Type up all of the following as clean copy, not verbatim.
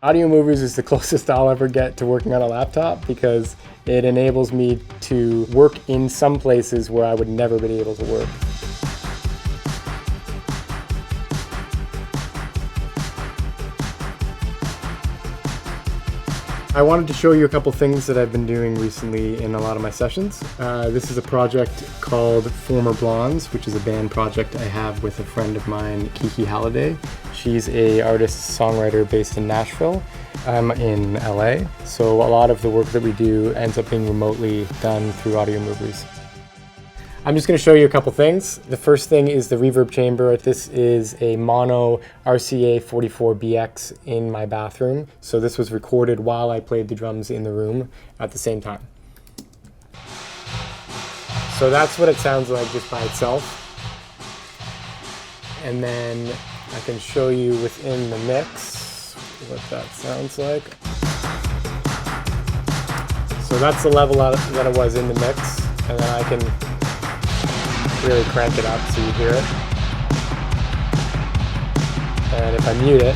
Audio Movers is the closest I'll ever get to working on a laptop because it enables me to work in some places where I would never be able to work. I wanted to show you a couple things that I've been doing recently in a lot of my sessions. This is a project called Former Blondes, which is a band project I have with a friend of mine, Kiki Halliday. She's an artist-songwriter based in Nashville. I'm in LA, so a lot of the work that we do ends up being remotely done through Audio Movers. I'm just going to show you a couple things. The first thing is the reverb chamber. This is a mono RCA 44BX in my bathroom. So this was recorded while I played the drums in the room at the same time. So that's what it sounds like just by itself. And then I can show you within the mix what that sounds like. So that's the level that it was in the mix, and then I can really crank it up so you hear it. And if I mute it,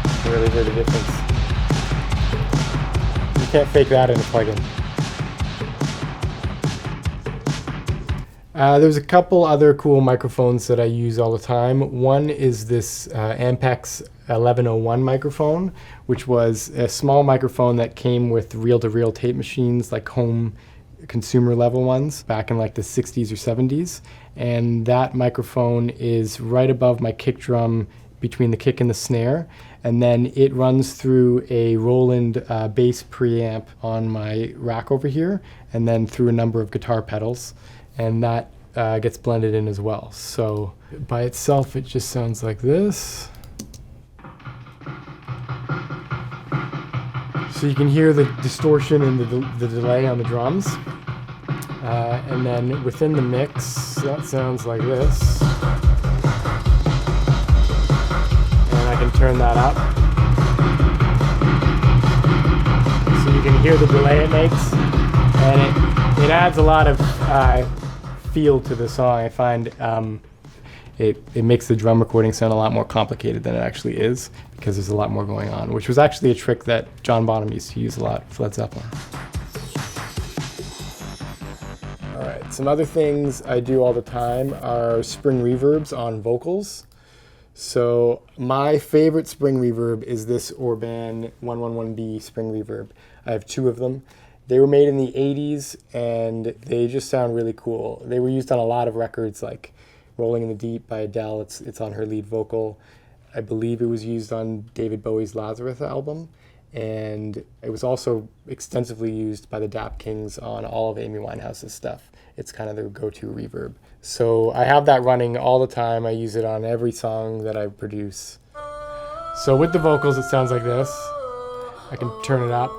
you can really hear the difference. You can't fake that in a plugin. There's a couple other cool microphones that I use all the time. One is this Ampex 1101 microphone, which was a small microphone that came with reel-to-reel tape machines, like home consumer level ones back in like the 60s or 70s. And that microphone is right above my kick drum between the kick and the snare. And then it runs through a Roland bass preamp on my rack over here, and then through a number of guitar pedals. And that gets blended in as well. So by itself, it just sounds like this. So you can hear the distortion and the delay on the drums. And then within the mix, that sounds like this. And I can turn that up. So you can hear the delay it makes. And it adds a lot of feel to the song. I find it makes the drum recording sound a lot more complicated than it actually is, because there's a lot more going on, which was actually a trick that John Bonham used to use a lot for Led Zeppelin. All right, some other things I do all the time are spring reverbs on vocals. So my favorite spring reverb is this Orban 111B spring reverb. I have two of them. They were made in the 80s, and they just sound really cool. They were used on a lot of records, like Rolling in the Deep by Adele. It's on her lead vocal. I believe it was used on David Bowie's Lazarus album. And it was also extensively used by the Dap Kings on all of Amy Winehouse's stuff. It's kind of their go-to reverb. So I have that running all the time. I use it on every song that I produce. So with the vocals, it sounds like this. I can turn it up.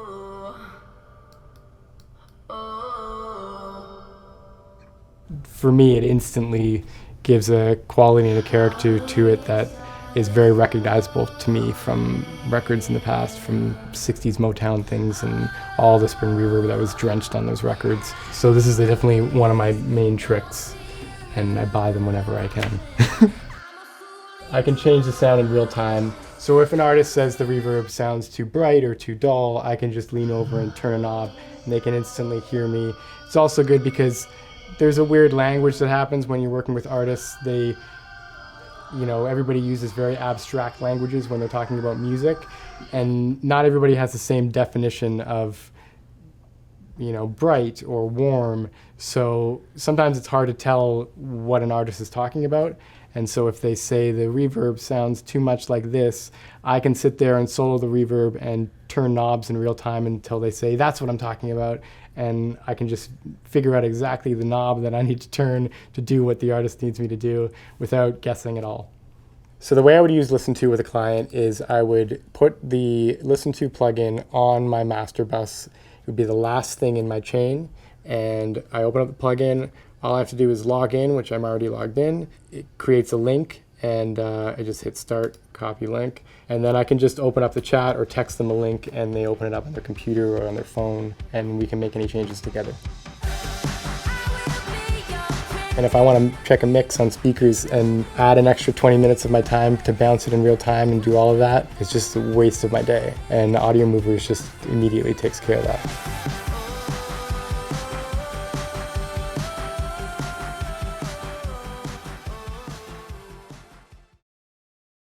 For me, it instantly gives a quality and a character to it that is very recognizable to me from records in the past, from 60s Motown things and all the spring reverb that was drenched on those records. So this is definitely one of my main tricks, and I buy them whenever I can. I can change the sound in real time. So if an artist says the reverb sounds too bright or too dull, I can just lean over and turn a knob, and they can instantly hear me. It's also good because there's a weird language that happens when you're working with artists. Everybody uses very abstract languages when they're talking about music, and not everybody has the same definition of, bright or warm. So sometimes it's hard to tell what an artist is talking about. And so if they say the reverb sounds too much like this, I can sit there and solo the reverb and turn knobs in real time until they say, that's what I'm talking about. And I can just figure out exactly the knob that I need to turn to do what the artist needs me to do without guessing at all. So the way I would use LISTENTO with a client is I would put the LISTENTO plugin on my master bus. It would be the last thing in my chain. And I open up the plugin. All I have to do is log in, which I'm already logged in. It creates a link, and I just hit start, copy link. And then I can just open up the chat or text them a link, and they open it up on their computer or on their phone, and we can make any changes together. And if I want to check a mix on speakers and add an extra 20 minutes of my time to bounce it in real time and do all of that, it's just a waste of my day. And Audio Movers just immediately takes care of that.